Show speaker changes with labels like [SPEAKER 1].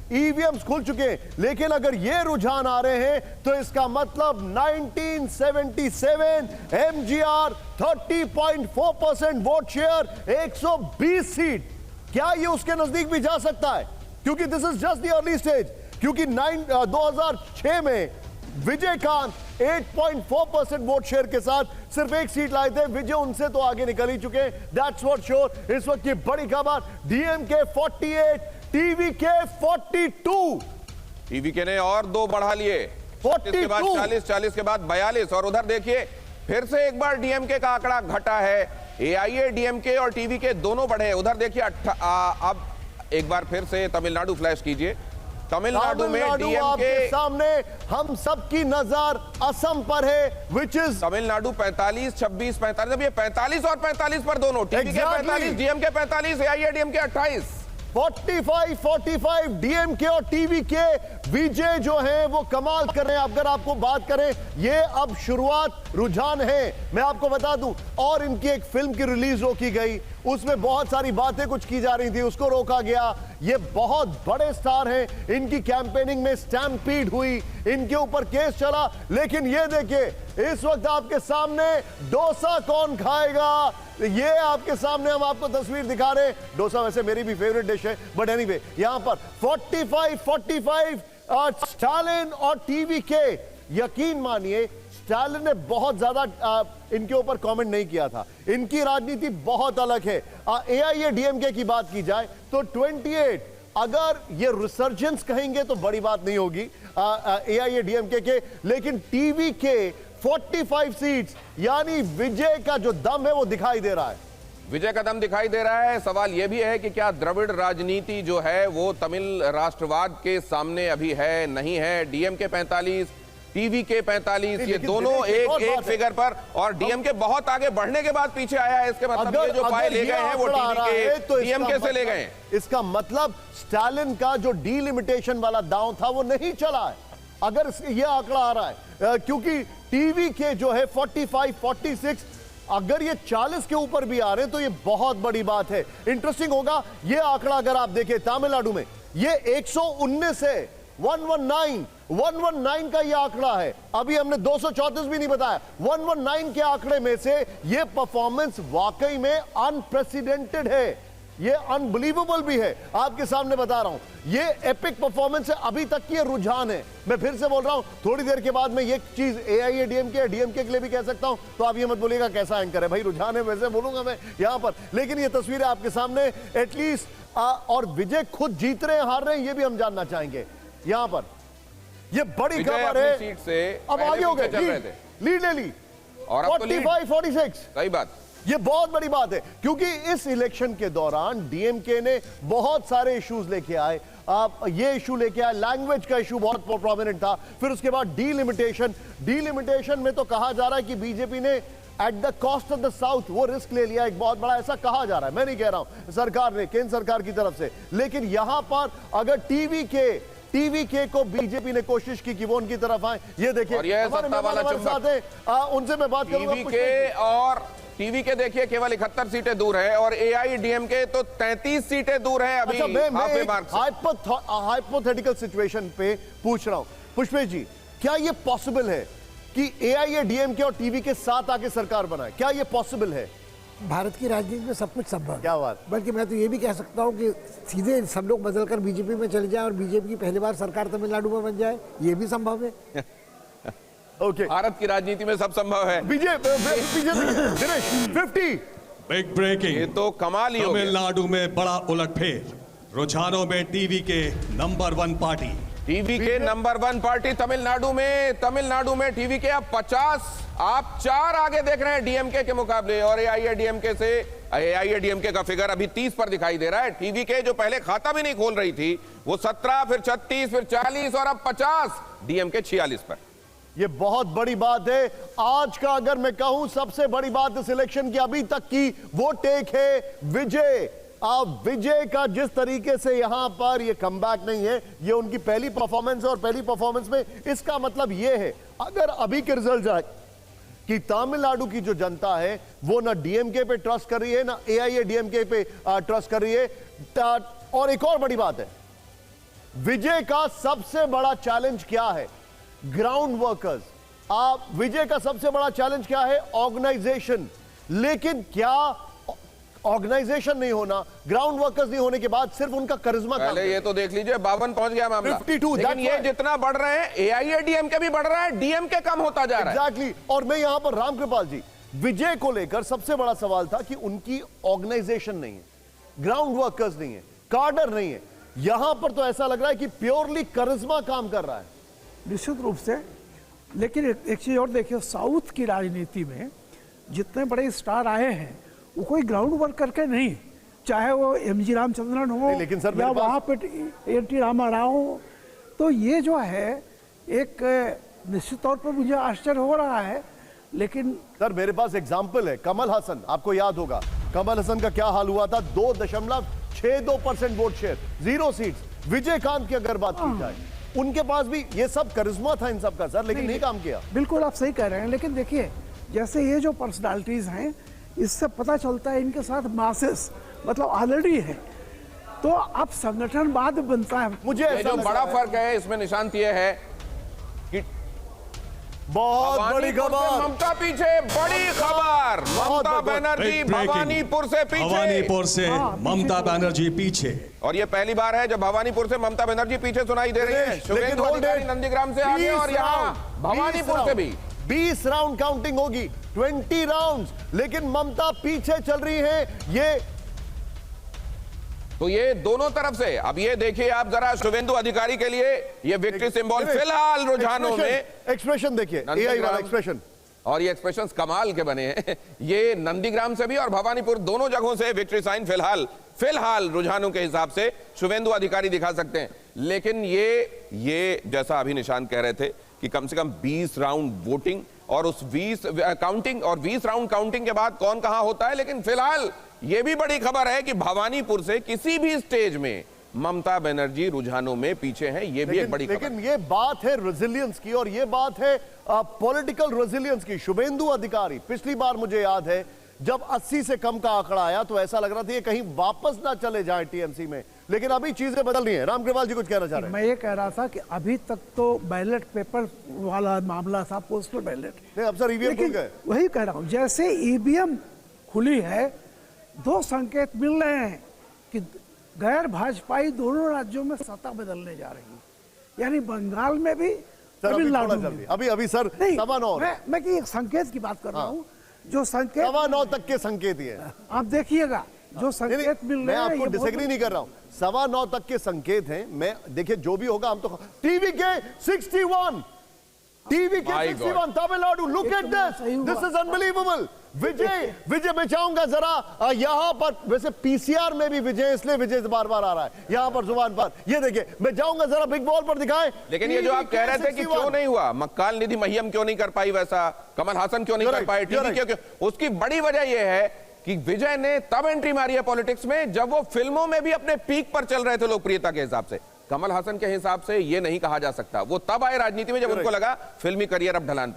[SPEAKER 1] EVMs खुल चुके हैं, लेकिन अगर ये रुझान आ रहे हैं तो इसका मतलब 1977 एमजीआर 30.4% वोट शेयर, 120 सीट, क्या ये उसके नजदीक भी जा सकता है? क्योंकि this is just the early stage. क्योंकि 2006 में विजयकांत 8.4% वोट शेयर के साथ सिर्फ एक सीट लाए थे। विजय उनसे तो आगे निकल ही चुके हैं। That's what sure. इस वक्त की बड़ी खबर, डीएमके 48, टीवीके 42।
[SPEAKER 2] टीवीके ने और 2 बढ़ा लिए, 40 के बाद 40 के बाद 42। और उधर देखिए फिर से एक बार डीएमके का आंकड़ा घटा है। एआईएडीएमके और टीवीके दोनों बढ़े। उधर देखिए अब एक बार फिर से तमिलनाडु फ्लैश कीजिए। तमिलनाडु में डीएमके
[SPEAKER 1] सामने हम सबकी नजर असम पर है, विच इज
[SPEAKER 2] तमिलनाडु 45, 26, 45। अब ये 45 और 45 पर दोनों, टीवीके 45, डीएमके 45, एआईएडीएमके 28।
[SPEAKER 1] 45 डीएमके और टीवीके विजय जो है वो कमाल कर रहे हैं। अगर आपको बात करें, ये अब शुरुआत रुझान है। मैं आपको बता दूं, और इनकी एक फिल्म की रिलीज रोकी गई, उसमें बहुत सारी बातें कुछ की जा रही थी, उसको रोका गया। ये बहुत बड़े स्टार हैं, इनकी कैंपेनिंग में स्टैम्पीड हुई, इनके ऊपर केस चला। लेकिन ये देखिए, इस वक्त आपके सामने डोसा कौन खाएगा, ये आपके सामने हम आपको तस्वीर दिखा रहे हैं। डोसा वैसे मेरी भी फेवरेट डिश है, बट एनीवे यहां पर 45 स्टालिन और टीवीके। यकीन मानिए स्टालिन ने बहुत ज्यादा इनके ऊपर कमेंट नहीं किया था। इनकी राजनीति बहुत अलग है। एआईएडीएमके की बात की जाए तो 28, अगर ये रिसर्जेंस कहेंगे तो बड़ी बात नहीं होगी एआईएडीएमके के, लेकिन टीवीके 45 सीट्स, यानी विजय का जो दम है वो दिखाई दे रहा है।
[SPEAKER 2] विजय का दम दिखाई दे रहा है। सवाल यह भी है कि क्या द्रविड़ राजनीति जो है वो तमिल राष्ट्रवाद के सामने अभी है, नहीं है। डीएमके 45, टीवीके 45, ये दोनों एक फिगर पर, और डीएमके बहुत आगे बढ़ने के बाद पीछे आया है। इसके मतलब ये जो पाए ले गए हैं वो टीवीके डीएमके से ले गए।
[SPEAKER 1] इसका मतलब स्टालिन का जो डीलिमिटेशन वाला दांव था वो नहीं चला है, अगर ये आंकड़ा आ रहा है। क्योंकि टीवीके जो है 45, 46, अगर ये 40 के ऊपर भी आ रहे हैं तो ये बहुत बड़ी बात है। इंटरेस्टिंग होगा ये आंकड़ा, अगर आप देखें तमिलनाडु में ये 119 है, 119 का ये आंकड़ा है। अभी हमने 234 भी नहीं बताया। 119 के आंकड़े में से ये परफॉर्मेंस वाकई में अनप्रेसिडेंटेड है, ये अनबिलीवेबल भी है। आपके सामने बता रहा हूं, ये एपिक परफॉर्मेंस है। अभी तक की रुझान है। मैं फिर से बोल रहा हूं, थोड़ी देर के बाद मैं ये चीज एआईएडीएमके डीएमके के लिए भी कह सकता हूं, तो आप ये मत बोलिएगा कैसा एंकर है भाई, रुझान है वैसे बोलूंगा मैं यहां पर। लेकिन ये तस्वीरें आपके सामने एटलीस्ट, और विजय खुद जीत रहे हैं हार रहे हैं ये भी हम जानना चाहेंगे। यहां पर ये बड़ी खबर है,
[SPEAKER 2] सीट से
[SPEAKER 1] अब आगे हो गए, लीड ले ली,
[SPEAKER 2] और
[SPEAKER 1] 45, 46।
[SPEAKER 2] सही बात,
[SPEAKER 1] ये बहुत बड़ी बात है, क्योंकि इस इलेक्शन के दौरान डीएमके ने बहुत सारे इश्यूज लेके आए। आप ये इशू लेके आए, लैंग्वेज का इशू बहुत प्रोमिनेंट था। फिर उसके बाद डीलिमिटेशन में तो कहा जा रहा है कि बीजेपी ने at the cost of the south वो रिस्क ले लिया, एक बहुत बड़ा, ऐसा कहा जा रहा है। मैं नहीं कह रहा हूं, सरकार ने, केंद्र सरकार की तरफ से। लेकिन यहां पर अगर टीवीके को बीजेपी ने कोशिश की कि वो उनकी तरफ आए। ये देखिए, उनसे मैं बात करूंगा।
[SPEAKER 2] टीवीके और टीवीके देखिए केवल 71 सीटें दूर है, और एआईडीएमके तो 33 सीटें दूर है अभी।
[SPEAKER 1] हाइपोथेटिकल सिचुएशन पे पूछ रहा हूं पुष्पेश जी, क्या ये पॉसिबल है कि एआईएडीएमके और टीवीके साथ आके सरकार बनाए? क्या ये पॉसिबल है?
[SPEAKER 3] भारत की राजनीति में सब कुछ संभव है।
[SPEAKER 1] क्या बात।
[SPEAKER 3] बल्कि मैं तो ये भी कह सकता हूँ कि सीधे सब लोग बदलकर बीजेपी में चले जाएं और बीजेपी की पहली बार सरकार तमिलनाडु में बन जाए, ये भी संभव है।
[SPEAKER 1] ओके,
[SPEAKER 2] भारत की राजनीति में सब संभव है।
[SPEAKER 1] बीजेपी 50
[SPEAKER 4] बिग ब्रेकिंग,
[SPEAKER 2] ये तो कमाल ही हो गया।
[SPEAKER 4] तमिलनाडु में बड़ा उलटफेर, रुझानों में TVK number 1 party.
[SPEAKER 2] TVK number 1 party Tamil Nadu में टीवीके अब 50, आप 4 आगे देख रहे हैं डीएमके के मुकाबले। और एआईएडीएमके का फिगर अभी 30 पर दिखाई दे रहा है। टीवीके जो पहले खाता भी नहीं खोल रही थी वो 17, फिर 36, फिर 40 और अब 50, डीएमके 46 पर।
[SPEAKER 1] ये बहुत बड़ी बात है। आज का अगर मैं कहूं सबसे बड़ी बात इस इलेक्शन की अभी तक की, वो टेक है विजय। विजय का जिस तरीके से यहां पर ये कमबैक नहीं है, ये उनकी पहली परफॉर्मेंस है, और पहली परफॉर्मेंस में इसका मतलब ये है, अगर अभी के रिजल्ट आए कि तमिलनाडु की जो जनता है वो ना डीएमके पे ट्रस्ट कर रही है, ना एआईएडीएमके पे ट्रस्ट कर रही है। और एक और बड़ी बात है, विजय का सबसे बड़ा चैलेंज क्या है? Ground workers. आप विजय का सबसे बड़ा चैलेंज क्या है? ऑर्गेनाइजेशन। लेकिन क्या ऑर्गेनाइजेशन नहीं होना, ग्राउंड वर्कर्स नहीं होने के बाद सिर्फ उनका करिश्मा
[SPEAKER 2] पहले ये तो देख लीजिए 52 पहुंच गया मामला
[SPEAKER 1] 52,
[SPEAKER 2] लेकिन ये जितना बढ़ रहे हैं एआईएडीएमके भी बढ़ रहा है, डीएमके कम होता जा रहा है।
[SPEAKER 1] एग्जैक्टली। और मैं यहां पर रामकृपाल जी, विजय को लेकर सबसे बड़ा सवाल था कि उनकी ऑर्गेनाइजेशन नहीं है, ग्राउंड वर्कर्स नहीं है, कार्डर नहीं है। यहां पर तो ऐसा लग रहा है कि प्योरली करिश्मा काम कर रहा है।
[SPEAKER 5] निश्चित रूप से। लेकिन एक चीज और देखिए, साउथ की राजनीति में जितने बड़े स्टार आए हैं वो कोई ग्राउंड वर्कर के नहीं, चाहे वो एमजी रामचंद्रन हो
[SPEAKER 1] लेकिन सर
[SPEAKER 5] या वहाँ पे एनटी रामा राव हो। तो ये जो है एक निश्चित तौर पर मुझे आश्चर्य हो रहा है। लेकिन
[SPEAKER 1] सर मेरे पास एग्जाम्पल है, कमल हसन, आपको याद होगा कमल हसन का क्या हाल हुआ था, 2.62% वोट शेयर, 0 सीट्स। विजयकांत की अगर बात की जाए, उनके पास भी ये सब करिश्मा था इन सब का सर, लेकिन नहीं काम किया।
[SPEAKER 5] बिल्कुल आप सही कह रहे हैं। लेकिन देखिए, जैसे ये जो पर्सनालिटीज हैं, इससे पता चलता है इनके साथ मासेस मतलब ऑलरेडी है, तो अब संगठन बाद बनता है।
[SPEAKER 1] मुझे
[SPEAKER 2] ये
[SPEAKER 1] ऐसा
[SPEAKER 2] जो
[SPEAKER 1] लगता
[SPEAKER 2] बड़ा
[SPEAKER 1] है,
[SPEAKER 2] फर्क है इसमें निशांत ये है कि
[SPEAKER 1] बहुत बड़ी
[SPEAKER 2] भवानीपुर से
[SPEAKER 1] खबर,
[SPEAKER 2] ममता पीछे, बड़ी खबर, ममता बनर्जी
[SPEAKER 4] Big breaking।
[SPEAKER 2] भवानीपुर से पीछे।
[SPEAKER 4] भवानीपुर से ममता बनर्जी पीछे।
[SPEAKER 2] और ये पहली बार है जब भवानीपुर से ममता बनर्जी पीछे सुनाई दे रही है।
[SPEAKER 1] लेकिन
[SPEAKER 2] शुभेंदु
[SPEAKER 1] hold
[SPEAKER 2] अधिकारी
[SPEAKER 1] it।
[SPEAKER 2] नंदीग्राम से आगे और यहाँ भवानीपुर से भी
[SPEAKER 1] 20 राउंड काउंटिंग होगी, 20 राउंड्स, लेकिन ममता पीछे चल रही है। ये
[SPEAKER 2] तो ये दोनों तरफ से। अब ये देखिए आप जरा शुभेंदु अधिकारी के लिए ये विक्ट्री सिंबल फिलहाल रुझानों में
[SPEAKER 1] एक्सप्रेशन देखिए, एआई वाला एक्सप्रेशन,
[SPEAKER 2] और ये एक्सप्रेशंस कमाल के बने हैं। ये नंदीग्राम से भी और भवानीपुर दोनों जगहों से विक्ट्री साइन फिलहाल रुझानों के हिसाब से शुभेंदु अधिकारी दिखा सकते हैं। लेकिन ये जैसा अभी निशान कह रहे थे कि कम से कम 20 राउंड वोटिंग और उस 20 काउंटिंग और 20 राउंड काउंटिंग के बाद कौन कहां होता है। लेकिन फिलहाल यह भी बड़ी खबर है कि भवानीपुर से किसी भी स्टेज में ममता बनर्जी रुझानों में पीछे हैं। यह भी एक बड़ी खबर।
[SPEAKER 1] लेकिन ये बात है रेजिलियंस की, और ये बात है पॉलिटिकल रेजिलियंस की। शुभेंदु अधिकारी, पिछली बार मुझे याद है जब 80 से कम का आंकड़ा आया तो ऐसा लग रहा था ये कहीं वापस ना चले जाए टीएमसी में, लेकिन अभी चीजें बदल रही हैं। रामकृपाल जी कुछ कहना चाह रहे हैं?
[SPEAKER 5] मैं ये कह रहा था कि अभी तक तो बैलेट पेपर वाला मामला था, पोस्टल बैलेट।
[SPEAKER 1] नहीं, अब सर ईवीएम खुल
[SPEAKER 5] लेकिन
[SPEAKER 1] गए।
[SPEAKER 5] वही कह रहा हूँ, जैसे ईवीएम खुली है, 2 संकेत मिल रहे हैं कि गैर भाजपाई दोनों राज्यों में सत्ता बदलने जा रही है, यानी बंगाल में भी, तमिलनाडु में भी।
[SPEAKER 1] अभी सर
[SPEAKER 5] नहीं,
[SPEAKER 1] 9:15
[SPEAKER 5] मैं कि एक संकेत की बात कर रहा हूँ, जो संकेत
[SPEAKER 1] 9:15 तक के संकेत ही है।
[SPEAKER 5] आप देखिएगा जो संकेत मिल
[SPEAKER 1] मैं
[SPEAKER 5] रहे हैं,
[SPEAKER 1] आपको
[SPEAKER 5] ये बहुत-
[SPEAKER 1] डिसएग्री नहीं कर रहा हूं, 9:15 तक के संकेत हैं। मैं देखिए जो भी होगा हम तो टीवी के 61 Tamil Nadu, look at this is unbelievable. Vijay मैं चाहूंगा जरा यहां पर, वैसे पीसीआर में भी विजय, इसलिए विजय बार बार आ रहा है यहां पर जुबान पर। ये देखिए मैं चाहूंगा जरा बिग बॉल पर दिखाएं।
[SPEAKER 2] लेकिन ये जो आप कह रहे थे कि क्यों नहीं हुआ, मक्काल निधि महियम क्यों नहीं कर पाई वैसा, कमल हासन क्यों नहीं कर पाए, टीवी क्यों, उसकी बड़ी वजह यह है कि विजय ने तब एंट्री मारी है पॉलिटिक्स में जब वो फिल्मों में भी अपने पीक पर चल रहे थे लोकप्रियता के हिसाब से। कमल हासन के हिसाब से ये नहीं कहा जा सकता। वो तब आए राजनीति में जब उनको लगा फिल्मी करियर अब ढलान